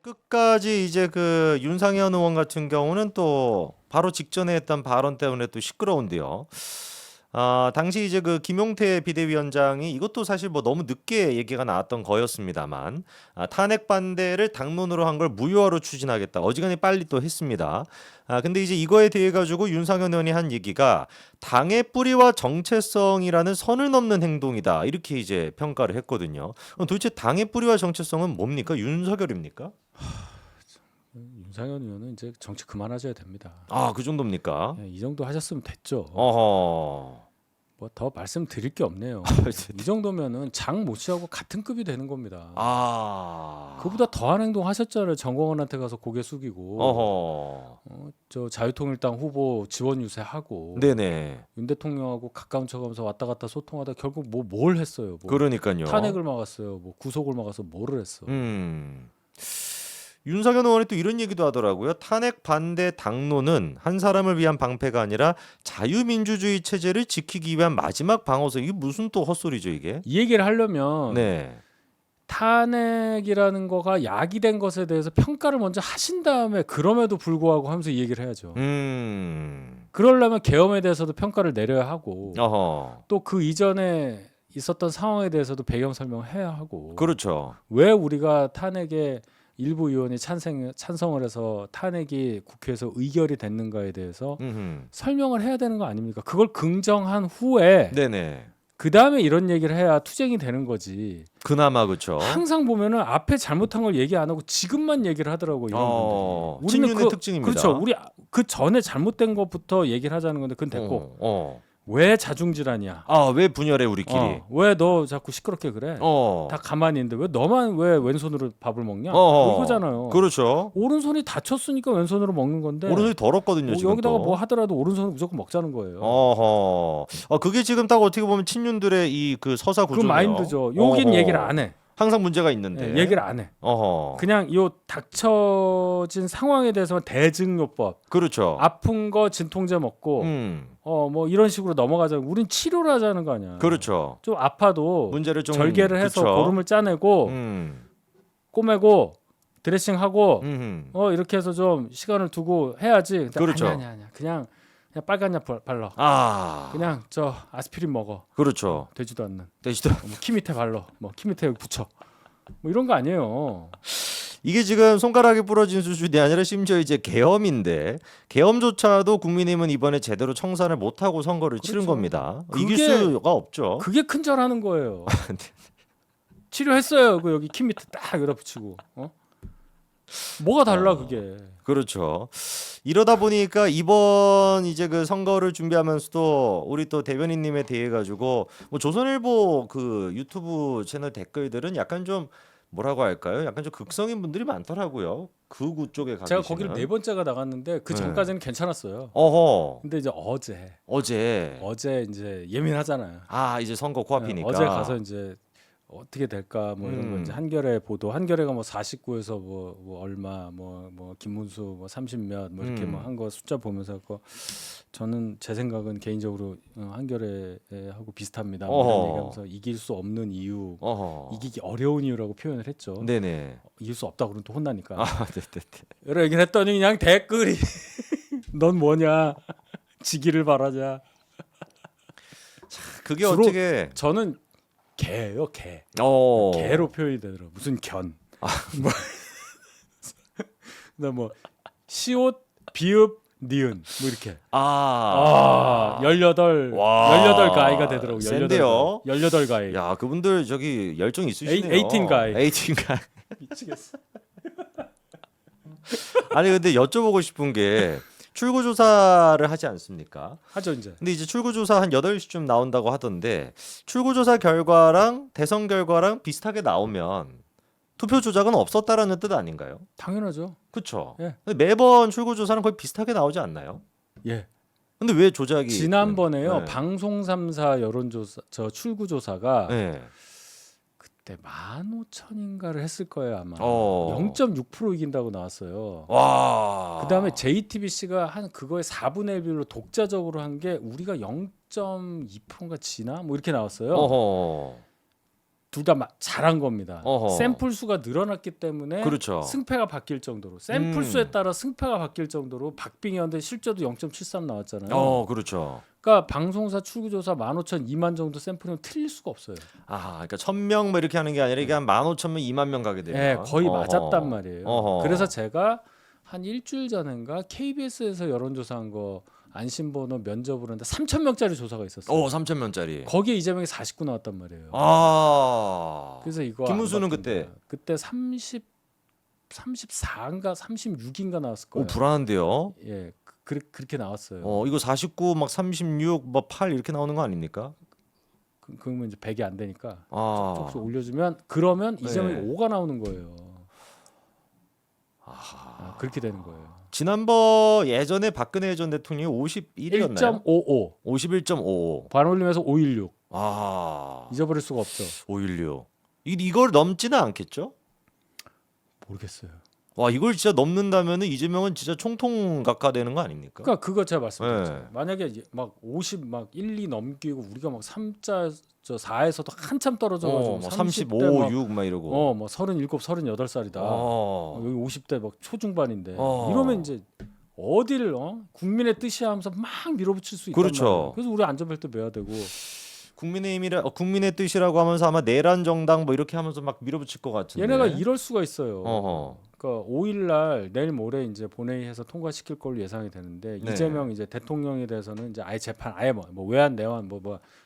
끝까지 이제 그 윤상현 의원 같은 경우는 또 바로 직전에 했던 발언 때문에 또 시끄러운데요. 당시 이제 그 김용태 비대위원장이 이것도 사실 뭐 너무 늦게 얘기가 나왔던 거였습니다만 탄핵 반대를 당론으로 한 걸 무효화로 추진하겠다. 어지간히 빨리 또 했습니다. 근데 이제 이거에 대해 가지고 윤상현 의원이 한 얘기가 당의 뿌리와 정체성이라는 선을 넘는 행동이다. 이렇게 이제 평가를 했거든요. 그럼 도대체 당의 뿌리와 정체성은 뭡니까? 윤석열입니까? 윤상현 의원은 이제 정치 그만하셔야 됩니다. 그 정도입니까? 이 정도 하셨으면 됐죠. 어허. 뭐 더 말씀드릴 게 없네요. 이 정도면은 장 못 씨하고 같은 급이 되는 겁니다. 그보다 더한 행동 하셨잖아요. 정공원한테 가서 고개 숙이고, 어허. 저 자유통일당 후보 지원 유세하고, 네네. 윤 대통령하고 가까운 척하면서 왔다 갔다 소통하다 결국 뭘 했어요? 뭐 그러니까요. 탄핵을 막았어요. 뭐 구속을 막아서 뭐를 했어? 윤석열 의원이 또 이런 얘기도 하더라고요. 탄핵 반대 당론은 한 사람을 위한 방패가 아니라 자유민주주의 체제를 지키기 위한 마지막 방어서. 이게 무슨 또 헛소리죠 이게? 이 얘기를 하려면 네. 탄핵이라는 거가 야기된 것에 대해서 평가를 먼저 하신 다음에 그럼에도 불구하고 하면서 이 얘기를 해야죠. 그러려면 계엄에 대해서도 평가를 내려야 하고, 어허. 또 그 이전에 있었던 상황에 대해서도 배경 설명을 해야 하고, 그렇죠. 왜 우리가 탄핵에 일부 의원이 찬성을 해서 탄핵이 국회에서 의결이 됐는가에 대해서 설명을 해야 되는 거 아닙니까? 그걸 긍정한 후에 네네. 그 다음에 이런 얘기를 해야 투쟁이 되는 거지. 그나마 그렇죠. 항상 보면은 앞에 잘못한 걸 얘기 안 하고 지금만 얘기를 하더라고 이런 분들이. 친윤의 특징입니다. 그렇죠. 우리 그 전에 잘못된 것부터 얘기를 하자는 건데 그건 됐고. 왜 자중질환이야? 왜 분열해 우리끼리? 왜 너 자꾸 시끄럽게 그래? 다 가만히 있는데 왜 너만 왜 왼손으로 밥을 먹냐? 그거잖아요. 그렇죠. 오른손이 다쳤으니까 왼손으로 먹는 건데. 오른손이 더럽거든요 지금. 여기다가 또. 뭐 하더라도 오른손을 무조건 먹자는 거예요. 그게 지금 딱 어떻게 보면 친윤들의 이 그 서사 그 구조네요. 마인드죠. 여긴 얘기를 안 해. 항상 문제가 있는데. 얘기를 안 해. 그냥 요 닥쳐진 상황에 대해서만 대증요법. 그렇죠. 아픈 거 진통제 먹고 뭐 이런 식으로 넘어가자. 우린 치료를 하자는 거 아니야. 그렇죠. 좀 아파도 문제를 좀 절개를 해서 그쵸. 고름을 짜내고 꼬매고 드레싱하고 이렇게 해서 좀 시간을 두고 해야지. 근데 그렇죠. 아니야. 그냥 빨간 약 발라. 그냥 저 아스피린 먹어. 그렇죠. 되지도 않는. 되시더라고요. 키 밑에 발라. 키 밑에 여기 붙여. 뭐 이런 거 아니에요. 이게 지금 손가락이 부러진 수준이 아니라 심지어 이제 계엄인데 계엄조차도 국민의힘은 이번에 제대로 청산을 못하고 선거를 치른 겁니다. 이길 수가 없죠. 그게 큰절하는 거예요. 치료했어요. 그 여기 키 밑에 딱 여기다 붙이고. 뭐가 달라 그게. 그렇죠. 이러다 보니까 이번 이제 그 선거를 준비하면서도 우리 또 대변인님에 대해 가지고 뭐 조선일보 그 유튜브 채널 댓글들은 약간 좀 뭐라고 할까요? 약간 좀 극성인 분들이 많더라고요. 극우 쪽에 가 제가 계시는. 거기를 4번째가 나갔는데 그 전까지는 괜찮았어요. 근데 이제 어제 이제 예민하잖아요. 이제 선거 코앞이니까. 어제 가서 이제 어떻게 될까 뭐 이런 거 이제 한겨레 보도, 한겨레가 뭐 49에서 뭐 얼마 뭐 김문수 뭐 30몇 뭐 이렇게 뭐 한 거 숫자 보면서 저는 제 생각은 개인적으로 한겨레하고 비슷합니다. 뭐 이런 얘기하면서 이길 수 없는 이유, 이기기 어려운 이유라고 표현을 했죠. 네네. 이길 수 없다 그러면 또 혼나니까. 네네. 여러 얘기를 했더니 그냥 댓글이 넌 뭐냐, 지기를 바라자. 그게 어떻게? 저는 개예요, 개. 개로 표현이 되더라고. 무슨 견. 뭐 시옷, 비읍, 니은 뭐 이렇게. 18가이가 되더라고. 센데요? 18가이. 야, 그분들 저기 열정 있으시네요. 18가이. 미치겠어. 아니 근데 여쭤보고 싶은 게 출구조사를 하지 않습니까? 하죠 이제. 근데 이제 출구조사 한 8시쯤 나온다고 하던데 출구조사 결과랑 대선 결과랑 비슷하게 나오면 투표 조작은 없었다라는 뜻 아닌가요? 당연하죠. 그렇죠. 예. 근데 매번 출구조사는 거의 비슷하게 나오지 않나요? 예. 근데 왜 조작이? 지난번에요. 방송 3사 여론조사 저 출구조사가 그때 15,000인가를 했을 거예요 아마. 0.6% 이긴다고 나왔어요. 그다음에 JTBC가 한 그거의 4분의 1로 독자적으로 한 게 우리가 0.2%인가 지나 뭐 이렇게 나왔어요. 둘 다 잘한 겁니다. 어허. 샘플 수가 늘어났기 때문에 그렇죠. 승패가 바뀔 정도로 샘플 수에 따라 승패가 바뀔 정도로 박빙이었는데 실제도 0.73 나왔잖아요. 그렇죠. 그러니까 방송사 출구조사 15,000, 2만 정도 샘플이면 틀릴 수가 없어요. 그러니까 1,000명 뭐 이렇게 하는 게 아니라 이게 한 15,000명, 2만 명 가게 되면. 네, 거의 어허. 맞았단 말이에요. 어허. 그래서 제가 한 일주일 전인가 KBS에서 여론조사한 거 안심번호 면접을 했는데 3,000명짜리 조사가 있었어요. 3,000명짜리. 거기에 이재명이 49 나왔단 말이에요. 그래서 그래서 이거 김문수는 안 바꾼다. 그때? 그때 34인가 36인가 나왔을 거예요. 불안한데요. 예, 그렇게 나왔어요. 이거 49 막 36 뭐 8 이렇게 나오는 거 아닙니까? 그러면 이제 100이 안 되니까 아. 조금씩 올려주면 그러면 이재명이 네. 5가 나오는 거예요. 그렇게 되는 거예요. 지난번 예전에 박근혜 전 대통령이 51이었나요? 1.55 51.55. 반올림에서 516 아. 잊어버릴 수가 없죠. 516. 이걸 넘지는 않겠죠? 모르겠어요. 와, 이걸 진짜 넘는다면은 이재명은 진짜 총통 각하되는 거 아닙니까? 그러니까 그거 제가 말씀드렸죠. 네. 만약에 막 50 막 1, 2 넘기고 우리가 막 3자 저 4에서도 한참 떨어져가지고 뭐 35, 35, 6 막 이러고. 뭐 37, 38살이다. 여기 50대 막 초중반인데 어. 이러면 이제 어디를 국민의 뜻이야 하면서 막 밀어붙일 수 있단 그렇죠. 말이에요. 그래서 우리 안전벨트 매야 되고 국민의 뜻이라고 하면서 아마 내란 정당 뭐 이렇게 하면서 막 밀어붙일 것 같은데. 얘네가 이럴 수가 있어요. 어허. 그러니까 5일날 내일 모레 이제 본회의해서 통과시킬 걸로 예상이 되는데 네. 이재명 이제 대통령에 대해서는 이제 아예 재판 아예 뭐 외환 내환 뭐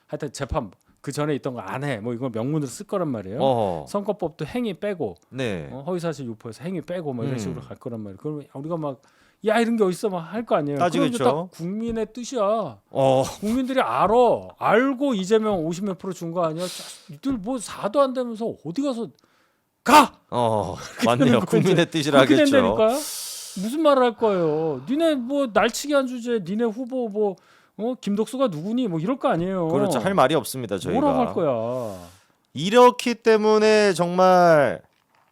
하여튼 재판 그 전에 있던 거 안 해. 뭐 이걸 명문으로 쓸 거란 말이에요. 어허. 선거법도 행위 빼고 네. 허위사실 유포해서 행위 빼고 뭐 이런 음. 식으로 갈 거란 말이에요. 그러면 우리가 막 야 이런 게 어딨어 막 할 거 아니에요. 따지겠죠. 그럼 이제 딱 국민의 뜻이야. 어. 국민들이 알고 이재명 50몇 프로 준 거 아니야? 이들 뭐 4도 안 되면서 어디 가서 가! 맞네요. 국민의 뜻이라 그렇게 하겠죠. 된다니까? 무슨 말을 할 거예요? 니네 뭐 날치기 한 주제에 니네 후보 뭐 김덕수가 누구니 뭐 이럴 거 아니에요. 그렇죠. 할 말이 없습니다. 저희가. 뭐라고 할 거야? 이렇기 때문에 정말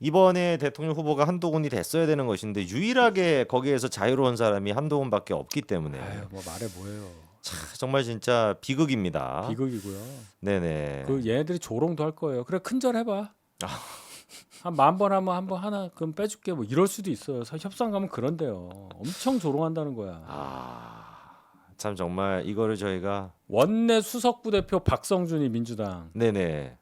이번에 대통령 후보가 한동훈이 됐어야 되는 것인데 유일하게 거기에서 자유로운 사람이 한동훈밖에 없기 때문에 아유, 뭐 말해 뭐해요. 정말 진짜 비극입니다. 비극이고요. 네네. 그 얘네들이 조롱도 할 거예요. 그래 큰절 해봐. 한 10,000번 하면 한 번 하나 그럼 빼줄게 뭐 이럴 수도 있어요. 협상 가면 그런데요. 엄청 조롱한다는 거야. 참 정말 이거를 저희가 원내 수석부 대표 박성준이 민주당, 네네.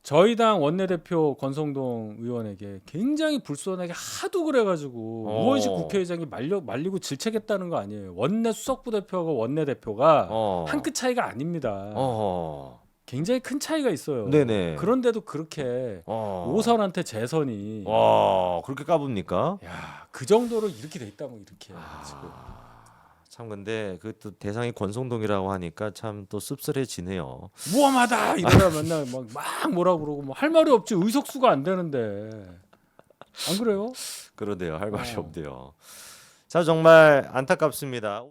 저희 당 원내대표 권성동 의원에게 굉장히 불손하게 하도 그래가지고 우원식 국회의장이 말리고 질책했다는 거 아니에요. 원내 수석부 대표하고 원내대표가 한 끗 차이가 아닙니다. 굉장히 큰 차이가 있어요. 네네. 그런데도 그렇게 오선한테 재선이 그렇게 까붑니까? 야, 그 정도로 이렇게 돼 있다고 이렇게 지금. 참 근데 그 또 대상이 권성동이라고 하니까 참 또 씁쓸해지네요. 무엄하다 이러다 맨날 막 뭐라 그러고 뭐 할 말이 없지. 의석수가 안 되는데 안 그래요? 그러네요. 할 말이 없대요. 자 정말 안타깝습니다.